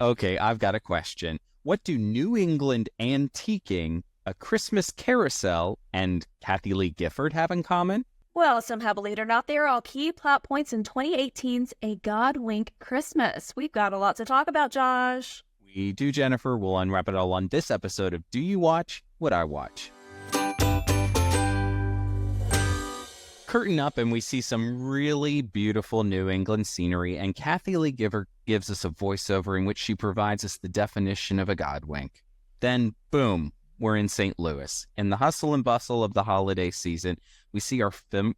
Okay, I've got a question. What do New England antiquing, A Christmas Carousel, and Kathie Lee Gifford have in common? Well, somehow, believe it or not, they're all key plot points in 2018's A Godwink Christmas. We've got a lot to talk about, Josh. We do, Jennifer. We'll unwrap it all on this episode of Do You Watch What I Watch? Curtain up and we see some really beautiful New England scenery, and Kathie Lee Gifford gives us a voiceover in which she provides us the definition of a Godwink. Then, boom, we're in St. Louis. In the hustle and bustle of the holiday season, we see our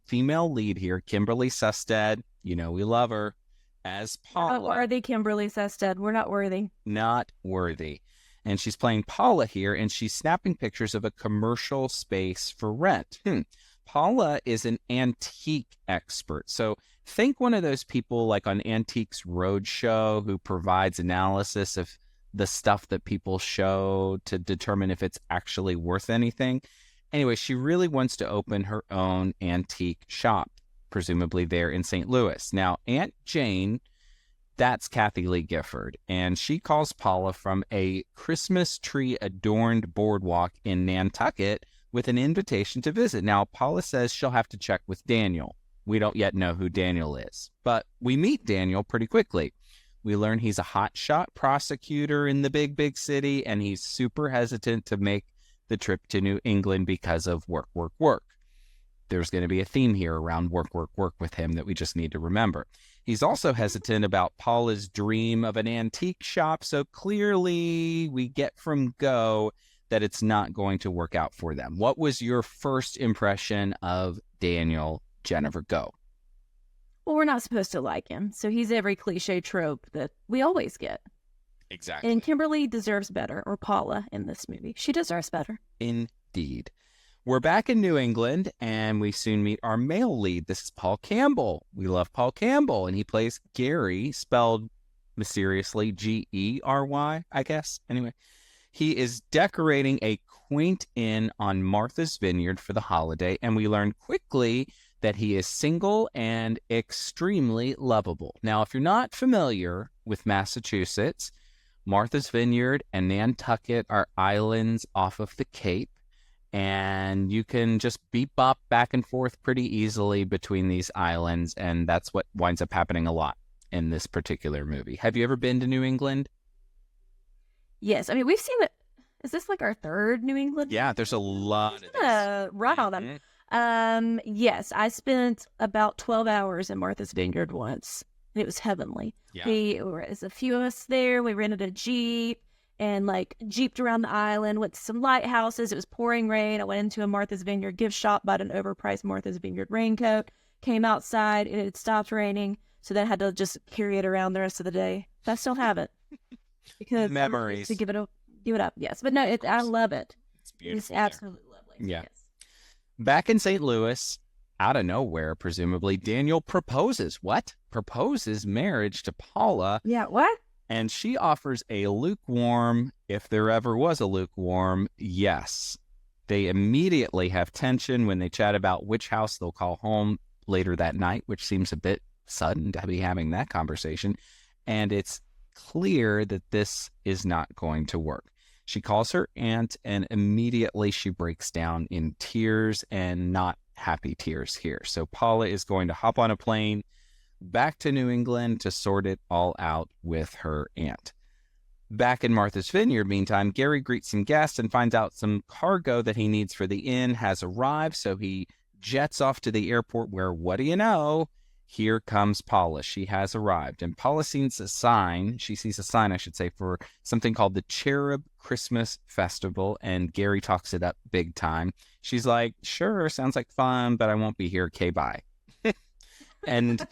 female lead here, Kimberly Sustad. You know we love her, as Paula. Not worthy, Kimberly Sustad. We're not worthy. Not worthy. And she's playing Paula here, and she's snapping pictures of a commercial space for rent. Paula is an antique expert. So think one of those people like on Antiques Roadshow who provides analysis of the stuff that people show to determine if it's actually worth anything. Anyway, she really wants to open her own antique shop, presumably there in St. Louis. Now, Aunt Jane, that's Kathie Lee Gifford, and she calls Paula from a Christmas tree adorned boardwalk in Nantucket with an invitation to visit. Now, Paula says she'll have to check with Daniel. We don't yet know who Daniel is, but we meet Daniel pretty quickly. We learn he's a hotshot prosecutor in the big city, and he's super hesitant to make the trip to New England because of work. There's going to be a theme here around work with him that we just need to remember. He's also hesitant about Paula's dream of an antique shop, so clearly we get from go that it's not going to work out for them. What was your first impression of Daniel, Jennifer? Go. Well, we're not supposed to like him, so he's every cliche trope that we always get. Exactly. And Kimberly deserves better, or Paula in this movie. She deserves better. Indeed. We're back in New England, and we soon meet our male lead. This is Paul Campbell. We love Paul Campbell, and he plays Gary, spelled mysteriously Gery, I guess. Anyway, he is decorating a quaint inn on Martha's Vineyard for the holiday, and we learn quickly that he is single and extremely lovable. Now, if you're not familiar with Massachusetts, Martha's Vineyard and Nantucket are islands off of the Cape, and you can just beep-bop back and forth pretty easily between these islands, and that's what winds up happening a lot in this particular movie. Have you ever been to New England? Yes, I mean, we've seen it. Is this like our third New England? Yeah, there's a lot of this. Right on them. Yes, I spent about 12 hours in Martha's Vineyard once. It was heavenly. Yeah. There's a few of us there. We rented a Jeep and jeeped around the island, went to some lighthouses. It was pouring rain. I went into a Martha's Vineyard gift shop, bought an overpriced Martha's Vineyard raincoat, came outside, and it had stopped raining. So then I had to just carry it around the rest of the day. But I still have it. Because memories to give it up, yes, but no, I love it. It's beautiful. It's absolutely lovely. Yeah. Yes. Back in St. Louis, out of nowhere, presumably, Daniel proposes marriage to Paula. Yeah, what? And she offers a lukewarm, if there ever was a lukewarm, yes. They immediately have tension when they chat about which house they'll call home later that night, which seems a bit sudden to be having that conversation. And it's clear that this is not going to work. She calls her aunt, and immediately she breaks down in tears, and not happy tears here. So Paula is going to hop on a plane back to New England to sort it all out with her aunt. Back in Martha's Vineyard, meantime, Gary greets some guests and finds out some cargo that he needs for the inn has arrived, so he jets off to the airport where, what do you know, here comes Paula. She has arrived, and Paula sees a sign, for something called the Cherub Christmas Festival, and Gary talks it up big time. She's like, sure, sounds like fun, but I won't be here, okay, bye. And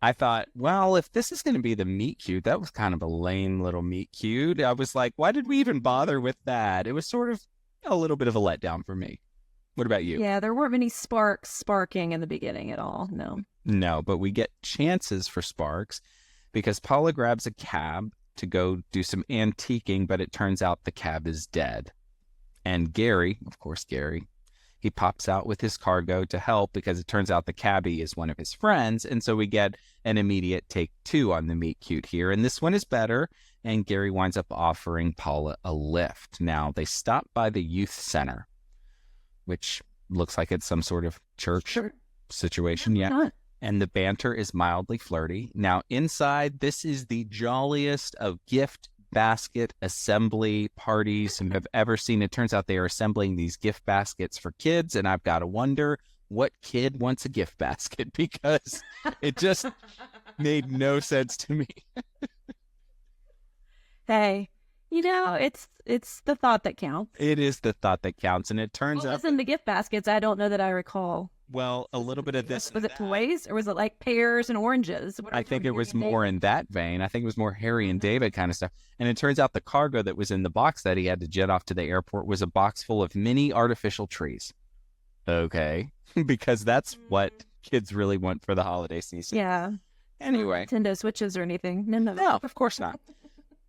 I thought, well, if this is going to be the meet cute, that was kind of a lame little meet cute. I was like, why did we even bother with that? It was sort of a little bit of a letdown for me. What about you? Yeah, there weren't many sparks sparking in the beginning at all. No, but we get chances for sparks because Paula grabs a cab to go do some antiquing, but it turns out the cab is dead. And Gary, of course, Gary, He pops out with his cargo to help because it turns out the cabbie is one of his friends. And so we get an immediate take 2 on the meet cute here. And this one is better. And Gary winds up offering Paula a lift. Now, they stop by the youth center, which looks like it's some sort of church situation. Yeah. And the banter is mildly flirty. Now, inside, this is the jolliest of gift basket assembly parties you have ever seen. It turns out they are assembling these gift baskets for kids, and I've got to wonder what kid wants a gift basket, because it just made no sense to me. Hey, it's the thought that counts. It is the thought that counts, and it turns out... What was in the gift baskets? I don't know that I recall. Well, a little bit of this. Was it toys, or was it like pears and oranges? I think it was more in that vein. I think it was more Harry and David kind of stuff. And it turns out the cargo that was in the box that he had to jet off to the airport was a box full of mini artificial trees. Okay. Because that's what kids really want for the holiday season. Yeah. Anyway. Nintendo Switches or anything. No, of course not.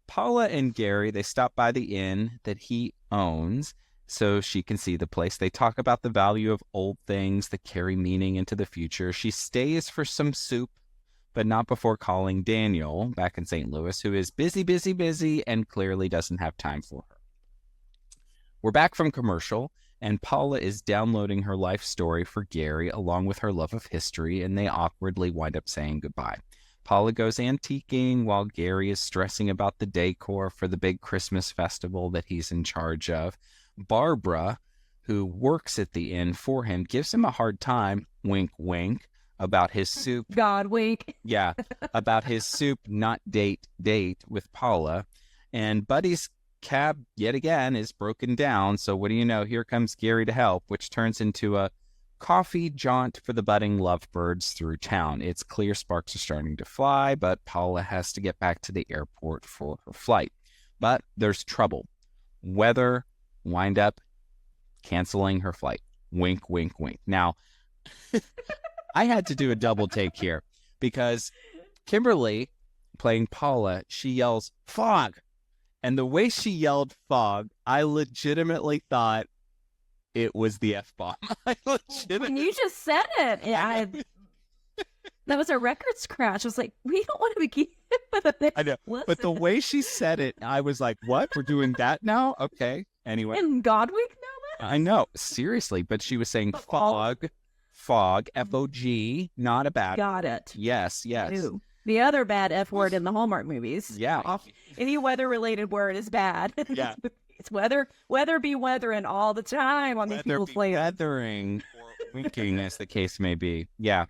Paula and Gary, they stop by the inn that he owns so she can see the place. They talk about the value of old things that carry meaning into the future. She stays for some soup, but not before calling Daniel back in St. Louis, who is busy, and clearly doesn't have time for her. We're back from commercial, and Paula is downloading her life story for Gary along with her love of history, and they awkwardly wind up saying goodbye. Paula goes antiquing while Gary is stressing about the decor for the big Christmas festival that he's in charge of. Barbara, who works at the inn for him, gives him a hard time, wink, wink, about his soup. Godwink. Yeah, about his soup, not date with Paula. And Buddy's cab, yet again, is broken down. So what do you know? Here comes Gary to help, which turns into a coffee jaunt for the budding lovebirds through town. It's clear sparks are starting to fly, but Paula has to get back to the airport for her flight. But there's trouble. Weather wind up canceling her flight. Wink, wink, wink. Now, I had to do a double take here because Kimberly, playing Paula, she yells, "Fog!" And the way she yelled fog, I legitimately thought it was the F-bomb. When you just said it, that was a record scratch. I was like, we don't want to be with a I know, but the way she said it, I was like, what? We're doing that now? Okay. Anyway. And Godwink know that? I know. Seriously. But she was saying fog, F-O-G, not a bad. Got it. Yes. Ew. The other bad F word in the Hallmark movies. Yeah. Any weather-related word is bad. Yeah. It's weather be weathering all the time on these people's planes. Weathering or winking, as the case may be. Yeah.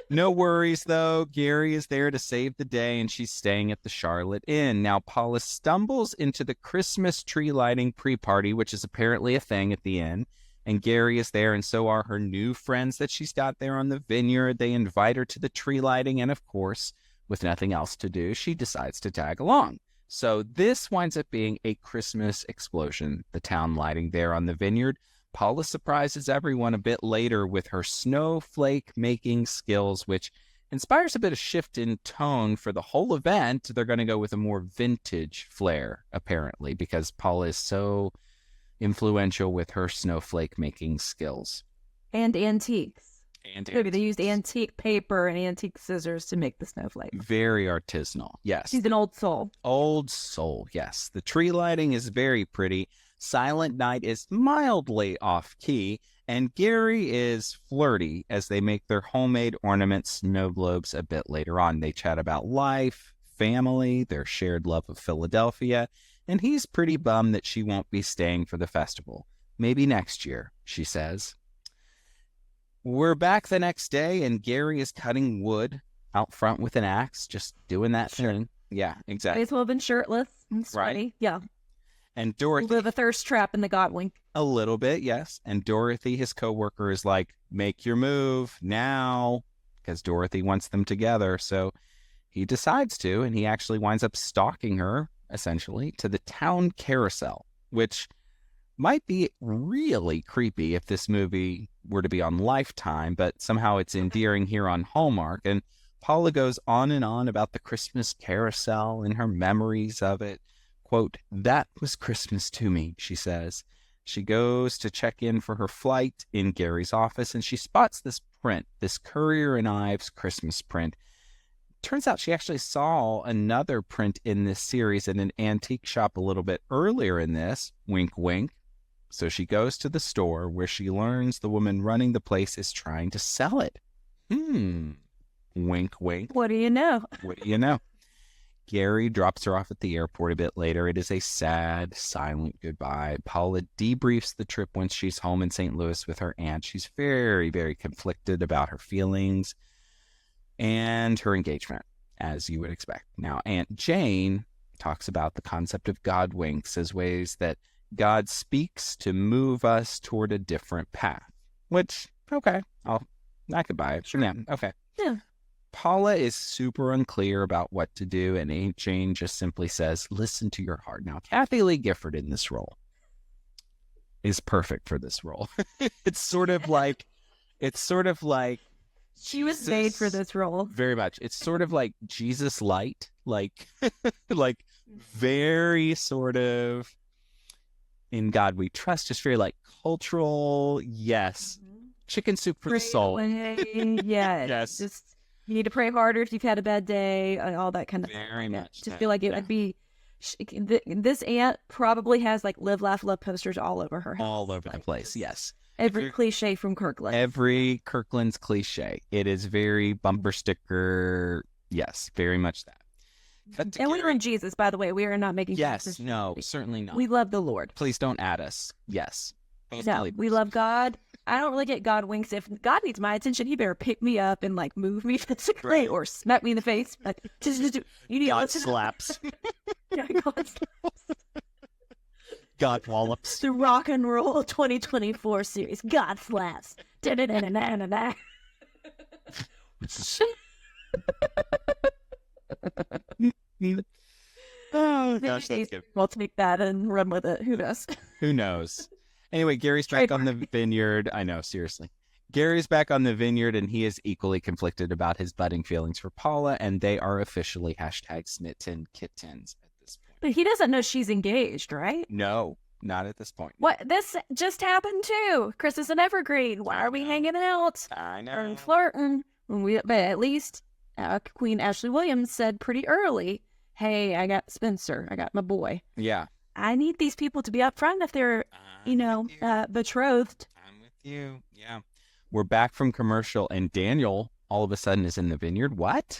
No worries, though. Gary is there to save the day, and she's staying at the Charlotte Inn. Now, Paula stumbles into the Christmas tree lighting pre-party, which is apparently a thing at the inn. And Gary is there, and so are her new friends that she's got there on the vineyard. They invite her to the tree lighting, and of course, with nothing else to do, she decides to tag along. So this winds up being a Christmas explosion, the town lighting there on the vineyard. Paula surprises everyone a bit later with her snowflake-making skills, which inspires a bit of shift in tone for the whole event. They're going to go with a more vintage flair, apparently, because Paula is so influential with her snowflake-making skills. And antiques. Maybe they used antique paper and antique scissors to make the snowflake. Very artisanal, yes. She's an old soul. Old soul, yes. The tree lighting is very pretty. Silent Night is mildly off-key, and Gary is flirty as they make their homemade ornament snow globes a bit later on. They chat about life, family, their shared love of Philadelphia, and he's pretty bummed that she won't be staying for the festival. Maybe next year, she says. We're back the next day, and Gary is cutting wood out front with an axe, just doing that thing. Yeah, exactly. May as well have been shirtless and sweaty. Right? Yeah. And Dorothy... A little bit of a thirst trap in the Godwink. A little bit, yes. And Dorothy, his coworker, is like, make your move now, because Dorothy wants them together. So he decides to, and he actually winds up stalking her, essentially, to the town carousel, which might be really creepy if this movie were to be on Lifetime, but somehow it's endearing here on Hallmark. And Paula goes on and on about the Christmas carousel and her memories of it. Quote, "That was Christmas to me," she says. She goes to check in for her flight in Gary's office, and she spots this print, this Currier and Ives Christmas print. Turns out she actually saw another print in this series in an antique shop a little bit earlier in this. Wink, wink. So she goes to the store where she learns the woman running the place is trying to sell it. Wink, wink. What do you know? What do you know? Gary drops her off at the airport a bit later. It is a sad, silent goodbye. Paula debriefs the trip once she's home in St. Louis with her aunt. She's very, very conflicted about her feelings and her engagement, as you would expect. Now, Aunt Jane talks about the concept of Godwinks as ways that God speaks to move us toward a different path, which, okay, I could buy it. Sure. Yeah, okay. Yeah. Paula is super unclear about what to do, and Aunt Jane just simply says, listen to your heart. Now, Kathie Lee Gifford in this role is perfect for this role. It's sort of like She was made for this role. very much. It's sort of like Jesus light, like like very sort of in God we trust, just very like cultural, yes. Chicken soup for the soul. Yeah. Yes. Just you need to pray harder if you've had a bad day, all that kind of Very much. Just feel like it would be. This aunt probably has like live, laugh, love posters all over her house. All over the place, yes. Every cliche from Kirkland. Every Kirkland's cliche. It is very bumper sticker. Yes, very much that. And we were in Jesus, by the way. We are not making Yes, no, certainly not. We love the Lord. Please don't add us. Yes. No, we love God. I don't really get God winks. If God needs my attention, he better pick me up and like move me physically Right. or smack me in the face. Like, you need to God listen. slaps. Yeah, God slaps. God wallops. The Rock and Roll 2024 series. God slaps. Da-da-da-da-da-da-da. Oh, gosh, that's good. We'll take that and run with it. Who knows? Who knows? Anyway, Gary's back on the vineyard. I know, seriously. Gary's back on the vineyard, and he is equally conflicted about his budding feelings for Paula, and they are officially #Snitten kittens at this point. But he doesn't know she's engaged, right? No, not at this point. What? This just happened too. Chris is an evergreen. Why are we hanging out I know. and flirting? But at least Queen Ashley Williams said pretty early, hey, I got Spencer. I got my boy. Yeah. I need these people to be upfront if they're, betrothed. I'm with you. Yeah. We're back from commercial, and Daniel all of a sudden is in the vineyard. What?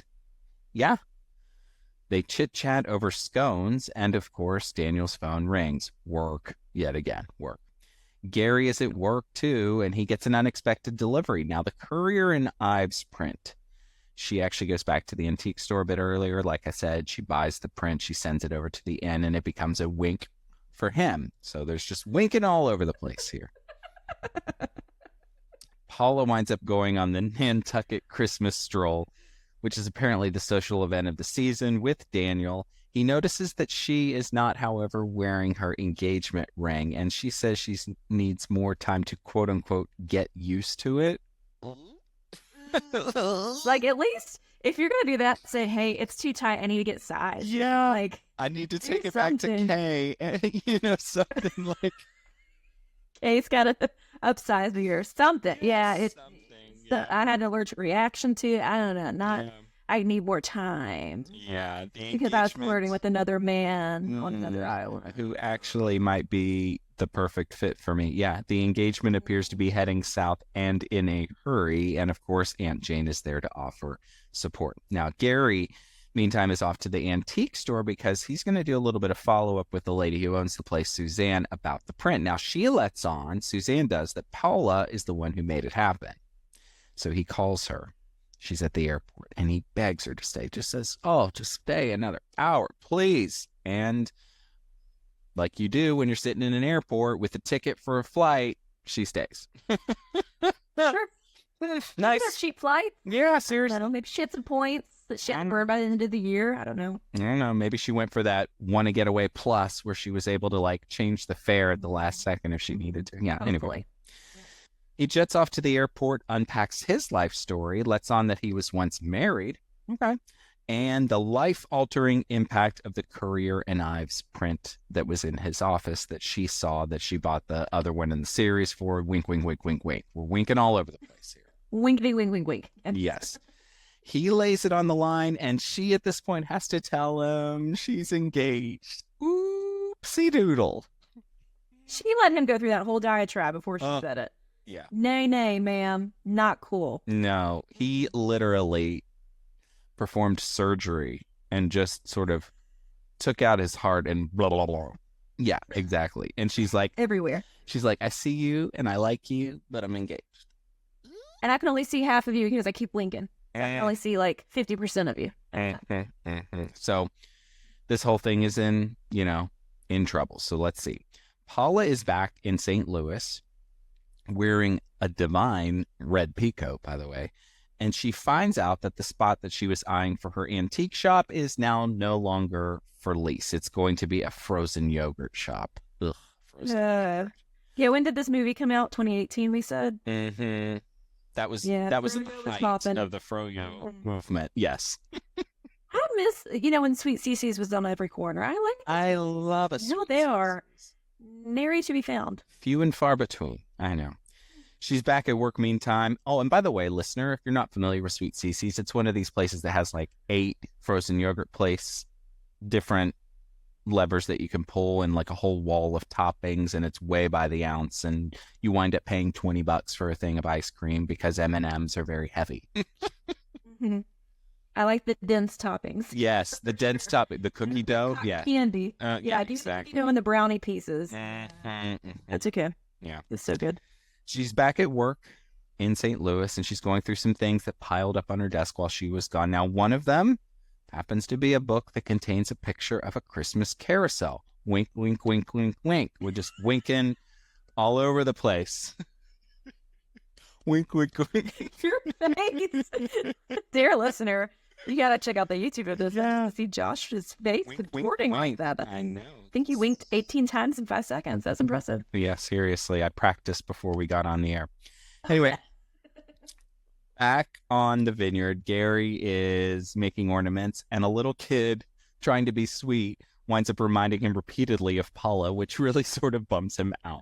Yeah. They chit-chat over scones, and of course, Daniel's phone rings. Work. Yet again, work. Gary is at work, too, and he gets an unexpected delivery. Now, the Currier and Ives print. She actually goes back to the antique store a bit earlier. Like I said, she buys the print, she sends it over to the inn, and it becomes a wink for him. So there's just winking all over the place here. Paula winds up going on the Nantucket Christmas stroll, which is apparently the social event of the season, with Daniel. He notices that she is not, however, wearing her engagement ring, and she says she needs more time to, quote-unquote, get used to it. Like, at least if you're gonna do that, say, hey, it's too tight, I need to get size. Yeah. Like, I need to do take it back to something. Kay, and, something like... Kay's gotta upsize me or something. Yeah, it's something, so I had an allergic reaction to it. I don't know. yeah. I need more time Yeah, the because I was engagement- flirting with another man on another island. who actually might be the perfect fit for me. Yeah, the engagement appears to be heading south and in a hurry, and of course Aunt Jane is there to offer support. Now Gary, meantime, is off to the antique store because he's going to do a little bit of follow-up with the lady who owns the place, Suzanne, about the print. Now she lets on, Suzanne does, that Paula is the one who made it happen. So he calls her. She's at the airport, and he begs her to stay. Just says, oh, just stay another hour, please. And like you do when you're sitting in an airport with a ticket for a flight, she stays. Sure. Nice. Is that a cheap flight? Yeah, I seriously. don't know. Maybe she had some points that she had to burn by the end of the year. I don't know. I don't know. Maybe she went for that want to get away plus where she was able to like change the fare at the last second if she needed to. Yeah, anyway. Hopefully. He jets off to the airport, unpacks his life story, lets on that he was once married. Okay. and the life-altering impact of the Courier and Ives print that was in his office that she saw that she bought the other one in the series for. Wink, wink, wink, wink, wink. We're winking all over the place here. Winkety wink, wink, wink. Yes. He lays it on the line, and she at this point has to tell him she's engaged. Oopsie doodle. She let him go through that whole diatribe before she said it. Yeah. Nay, ma'am. Not cool. No, he literally performed surgery and just sort of took out his heart and blah, blah, blah. Yeah, exactly. And she's like, everywhere. She's like, I see you and I like you, but I'm engaged. And I can only see half of you because I keep blinking. I can only see like 50% of you. So this whole thing is in trouble. So let's see. Paula is back in St. Louis wearing a divine red peacoat, by the way. And she finds out that the spot that she was eyeing for her antique shop is now no longer for lease. It's going to be a frozen yogurt shop. Ugh, frozen yogurt. Yeah, when did this movie come out? 2018, we said? Mm-hmm. That was the height of the fro-yo movement. Yes. I miss, when Sweet Cece's was on every corner. I love it. They are nary to be found. Few and far between. I know. She's back at work meantime. Oh, and by the way, listener, if you're not familiar with Sweet Cece's, it's one of these places that has like 8 frozen yogurt place, different levers that you can pull and like a whole wall of toppings, and it's way by the ounce, and you wind up paying $20 for a thing of ice cream because M&Ms are very heavy. Mm-hmm. I like the dense toppings. Yes, the dense topping, the cookie dough. Yeah, candy. Yeah, exactly. And the brownie pieces. That's okay. Yeah, it's so good. She's back at work in St. Louis, and she's going through some things that piled up on her desk while she was gone. Now, one of them happens to be a book that contains a picture of a Christmas carousel. Wink, wink, wink, wink, wink. We're just winking all over the place. Wink, wink, wink. Your face. Dear listener, you got to check out the YouTube of this to see Josh's face contorting like that. I know. I think he winked 18 times in 5 seconds. That's impressive. Yeah, seriously. I practiced before we got on the air. Anyway. Back on the vineyard, Gary is making ornaments, and a little kid trying to be sweet winds up reminding him repeatedly of Paula, which really sort of bums him out.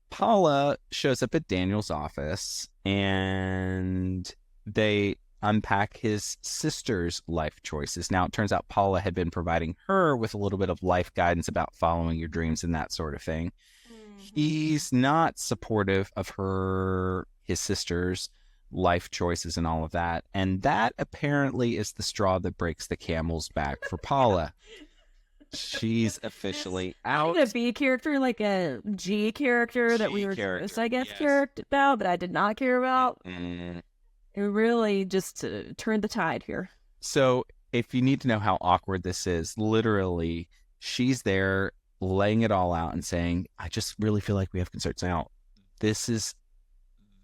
Paula shows up at Daniel's office, and they unpack his sister's life choices. Now, it turns out Paula had been providing her with a little bit of life guidance about following your dreams and that sort of thing. Mm-hmm. He's not supportive of his sister's life choices and all of that, and that apparently is the straw that breaks the camel's back for Paula. She's officially out. A B character, like a G character that we were supposed to, I guess, care about, but I did not care about. It really just turned the tide here. So if you need to know how awkward this is, literally she's there laying it all out and saying, I just really feel like we have concerns. Now, this is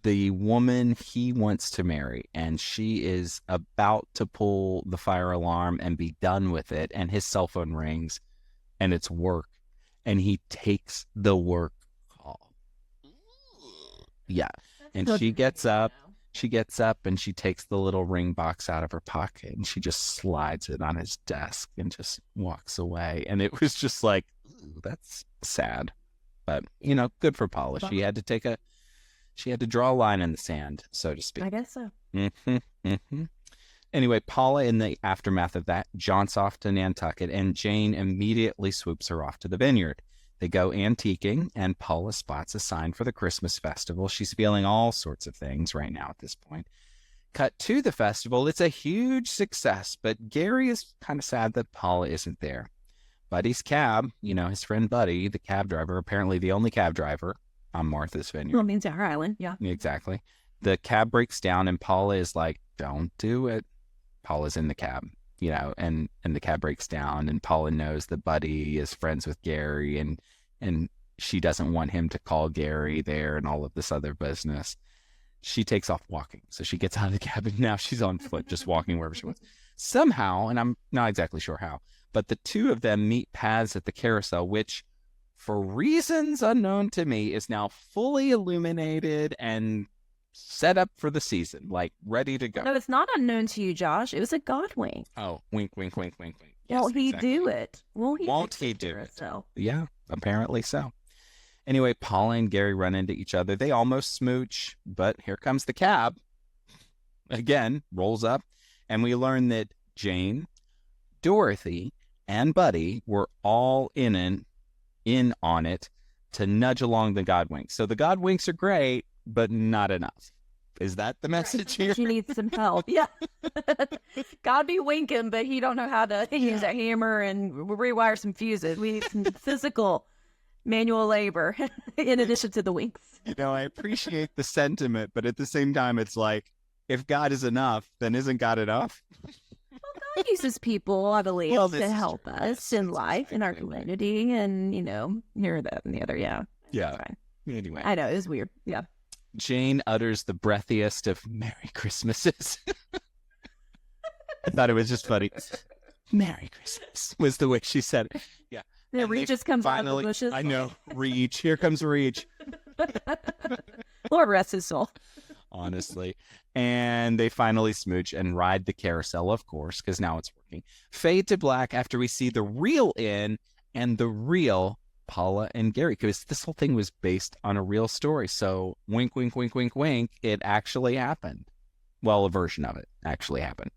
the woman he wants to marry, and she is about to pull the fire alarm and be done with it, and his cell phone rings, and it's work, and he takes the work call. Yeah, and she gets up and she takes the little ring box out of her pocket, and she just slides it on his desk and just walks away, and it was just like, that's sad, but good for Paula. She had to draw a line in the sand, so to speak. I guess so. Anyway, Paula, in the aftermath of that, jaunts off to Nantucket, and Jane immediately swoops her off to the vineyard. They go antiquing, and Paula spots a sign for the Christmas festival. She's feeling all sorts of things right now at this point. Cut to the festival. It's a huge success, but Gary is kind of sad that Paula isn't there. Buddy's cab, his friend Buddy, the cab driver, apparently the only cab driver on Martha's Vineyard. Well, it means our island, yeah. Exactly. The cab breaks down, and Paula is like, don't do it. Paula's in the cab, and the cab breaks down, and Paula knows that Buddy is friends with Gary, and she doesn't want him to call Gary there and all of this other business. She takes off walking. So she gets out of the cab, and now she's on foot, just walking wherever she wants. Somehow, and I'm not exactly sure how, but the two of them meet paths at the carousel, which, for reasons unknown to me, is now fully illuminated and set up for the season, like ready to go. No, it's not unknown to you, Josh. It was a Godwink. Oh, wink, wink, wink, wink, wink. Yes, Won't he exactly. do it? Won't he do it? So. Yeah, apparently so. Anyway, Paula and Gary run into each other. They almost smooch, but here comes the cab. Again, rolls up, and we learn that Jane, Dorothy, and Buddy were all in on it to nudge along the Godwinks. So the Godwinks are great, but not enough. Is that the message here? She needs some help. Yeah. God be winking, but he don't know how to use a hammer and rewire some fuses. We need some physical manual labor in addition to the winks. I appreciate the sentiment, but at the same time, it's like, if God is enough, then isn't God enough? Well, God uses people, I believe, to help us in life, in our community, and, here, that, and the other. Yeah. Yeah. Anyway. I know, it was weird. Yeah. Jane utters the breathiest of Merry Christmases. I thought it was just funny. Merry Christmas was the way she said it. Yeah. The Reach just comes out of the bushes. I know. Reach. Here comes Reach. Lord rest his soul. Honestly. And they finally smooch and ride the carousel, of course, because now it's working. Fade to black after we see the real Inn and the real Paula and Gary, because this whole thing was based on a real story. So wink, wink, wink, wink, wink. It actually happened. Well, a version of it actually happened.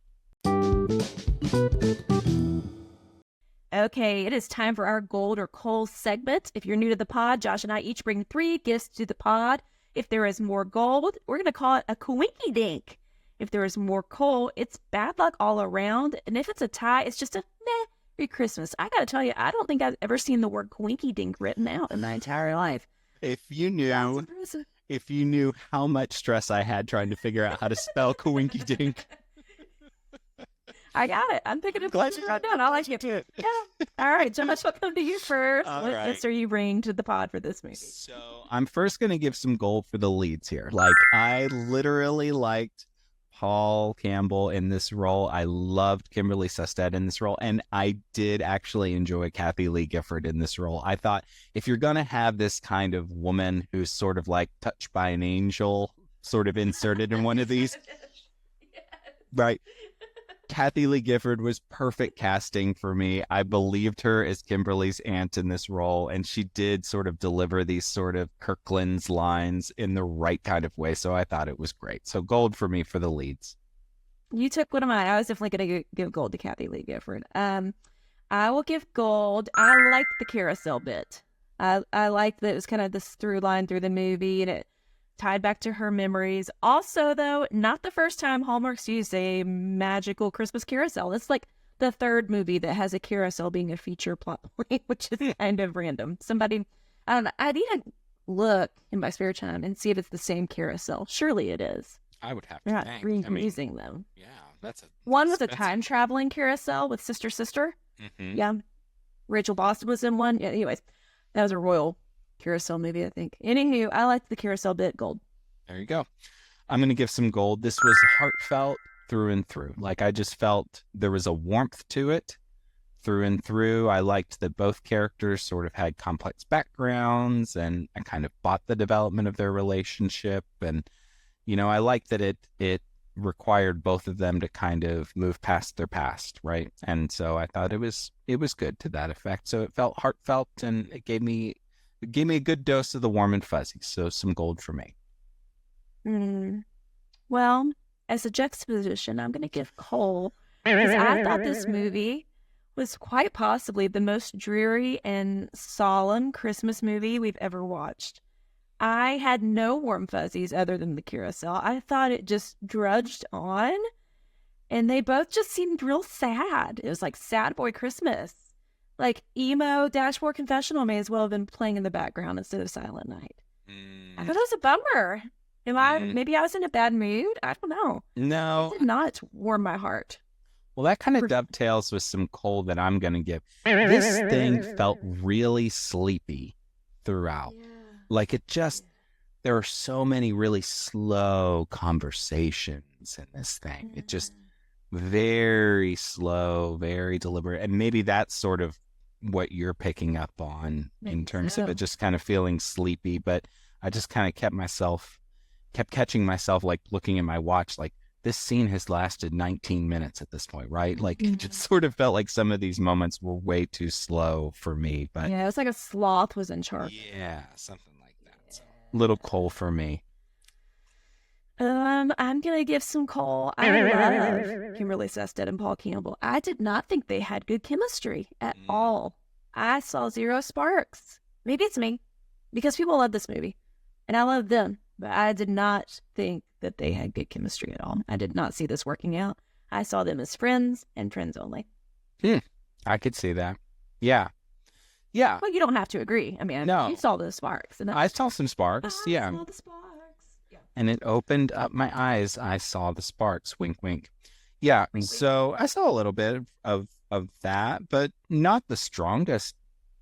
Okay, it is time for our gold or coal segment. If you're new to the pod, Josh and I each bring 3 gifts to the pod. If there is more gold, we're going to call it a coinky dink. If there is more coal, it's bad luck all around. And if it's a tie, it's just a meh. Merry Christmas. I gotta tell you, I don't think I've ever seen the word coinky dink written out in my entire life. If you knew how much stress I had trying to figure out how to spell coinky dink. I got it. I'm picking it up right down. I like it. Yeah. All right, Josh, I'll come to you first. What gifts are you bringing to the pod for this movie? So I'm first going to give some gold for the leads here. Like, I literally liked Paul Campbell in this role. I loved Kimberly Sestet in this role. And I did actually enjoy Kathie Lee Gifford in this role. I thought, if you're going to have this kind of woman who's sort of like touched by an angel sort of inserted in one of these, right? Kathie Lee Gifford was perfect casting for me. I believed her as Kimberly's aunt in this role, and she did sort of deliver these sort of Kirkland's lines in the right kind of way, so I thought it was great. So gold for me for the leads. You took one of mine. I was definitely going to give gold to Kathie Lee Gifford. I will give gold. I liked the carousel bit. I liked that it was kind of this through line through the movie, and it tied back to her memories. Also, though, not the first time Hallmark's used a magical Christmas carousel. It's like the 3rd movie that has a carousel being a feature plot point, which is kind of random. Somebody, I don't know, I need to look in my spare time and see if it's the same carousel. Surely it is. I would have to. They're not reusing them. Yeah, that's one was a time traveling carousel with Sister. Mm-hmm. Yeah, Rachel Boston was in one. Yeah, anyways, that was a royal carousel movie, I think. Anywho, I liked the carousel bit. Gold. There you go. I'm going to give some gold. This was heartfelt through and through. Like, I just felt there was a warmth to it through and through. I liked that both characters sort of had complex backgrounds, and I kind of bought the development of their relationship. And, I liked that it required both of them to kind of move past their past, right? And so I thought it was good to that effect. So it felt heartfelt, and it gave me a good dose of the warm and fuzzy. So some gold for me. Well, as a juxtaposition, I'm going to give coal, because I thought this movie was quite possibly the most dreary and solemn Christmas movie we've ever watched. I had no warm fuzzies other than the carousel. I thought it just drudged on, and they both just seemed real sad. It was like Sad Boy Christmas. Like, emo Dashboard Confessional may as well have been playing in the background instead of Silent Night. I thought it was a bummer. Maybe I was in a bad mood? I don't know. No. It did not warm my heart. Well, that kind of dovetails with some coal that I'm going to give. This thing felt really sleepy throughout. Yeah. Like, there are so many really slow conversations in this thing. It just very slow, very deliberate. And maybe that's sort of what you're picking up on in terms of it just kind of feeling sleepy. But I just kind of kept myself kept catching myself like looking at my watch, like this scene has lasted 19 minutes at this point, right? Like it just sort of felt like some of these moments were way too slow for me. But Yeah, it was like a sloth was in charge. yeah, something like that. So, little coal for me. I'm gonna give some coal. I love Kimberly Sested and Paul Campbell. I did not think they had good chemistry at all. I saw zero sparks. Maybe it's me, because people love this movie, and I love them. But I did not think that they had good chemistry at all. I did not see this working out. I saw them as friends and friends only. I could see that. Yeah. Yeah. Well, you don't have to agree. I mean, No. You saw those sparks. And I saw some sparks. I Yeah. saw the sparks. Yeah. And it opened up my eyes. I saw the sparks. Wink, wink. Yeah. Wink, So I saw a little bit of that, but not the strongest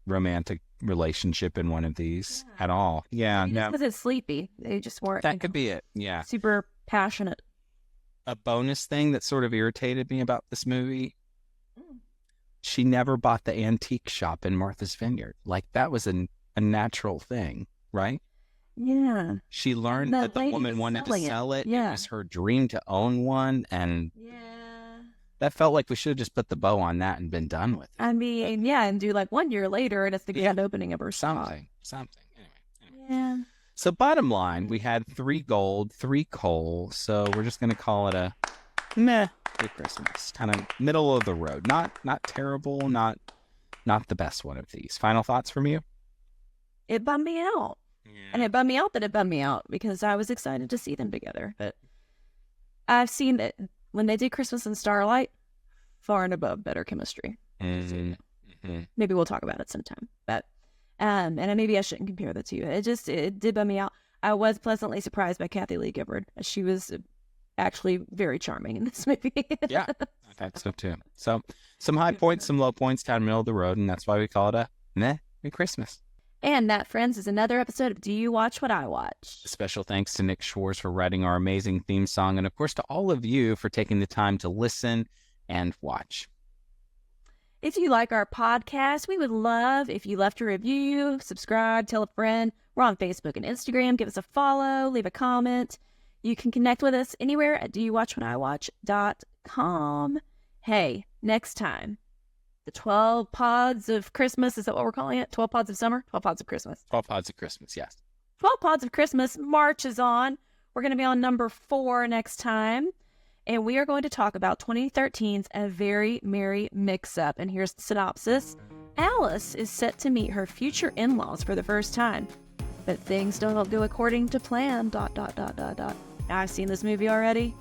romantic relationship in one of these at all. Yeah. Maybe No. because it's sleepy. They just weren't. That could be it. Yeah. Super passionate. A bonus thing that sort of irritated me about this movie, she never bought the antique shop in Martha's Vineyard. Like that was a natural thing, right? Yeah. She learned that the woman wanted to sell it. Yeah. It was her dream to own one. And Yeah. that felt like we should have just put the bow on that and been done with it. I mean, yeah, and do like 1 year later, and it's the grand opening of her shop. Something. Anyway. Yeah. So bottom line, we had 3 gold, 3 coal. So we're just going to call it a meh for Christmas. Kind of middle of the road. Not terrible, not the best one of these. Final thoughts from you? It bummed me out. Yeah. And it bummed me out that it bummed me out because I was excited to see them together. But I've seen it when they did Christmas in Starlight, far and above better chemistry. Mm-hmm. Maybe we'll talk about it sometime. But and maybe I shouldn't compare the two. It did bum me out. I was pleasantly surprised by Kathie Lee Gifford. She was actually very charming in this movie. Yeah, I thought so too. So some high points, some low points down the middle of the road, and that's why we call it a Merry Christmas. And that, friends, is another episode of Do You Watch What I Watch? Special thanks to Nick Schwartz for writing our amazing theme song, and of course to all of you for taking the time to listen and watch. If you like our podcast, we would love if you left a review, subscribe, tell a friend. We're on Facebook and Instagram. Give us a follow, leave a comment. You can connect with us anywhere at doyouwatchwhatIwatch.com. Hey, next time, the 12 pods of Christmas, is that what we're calling it? 12 pods of summer? 12 pods of Christmas. 12 pods of Christmas, yes. 12 pods of Christmas marches on. We're going to be on number 4 next time. And we are going to talk about 2013's A Very Merry Mix-Up. And here's the synopsis. Alice is set to meet her future in-laws for the first time. But things don't go according to plan, ... I've seen this movie already.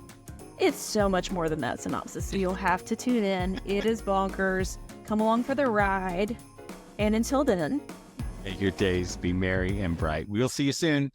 It's so much more than that synopsis, so you'll have to tune in. It is bonkers. Come along for the ride. And until then, may your days be merry and bright. We'll see you soon.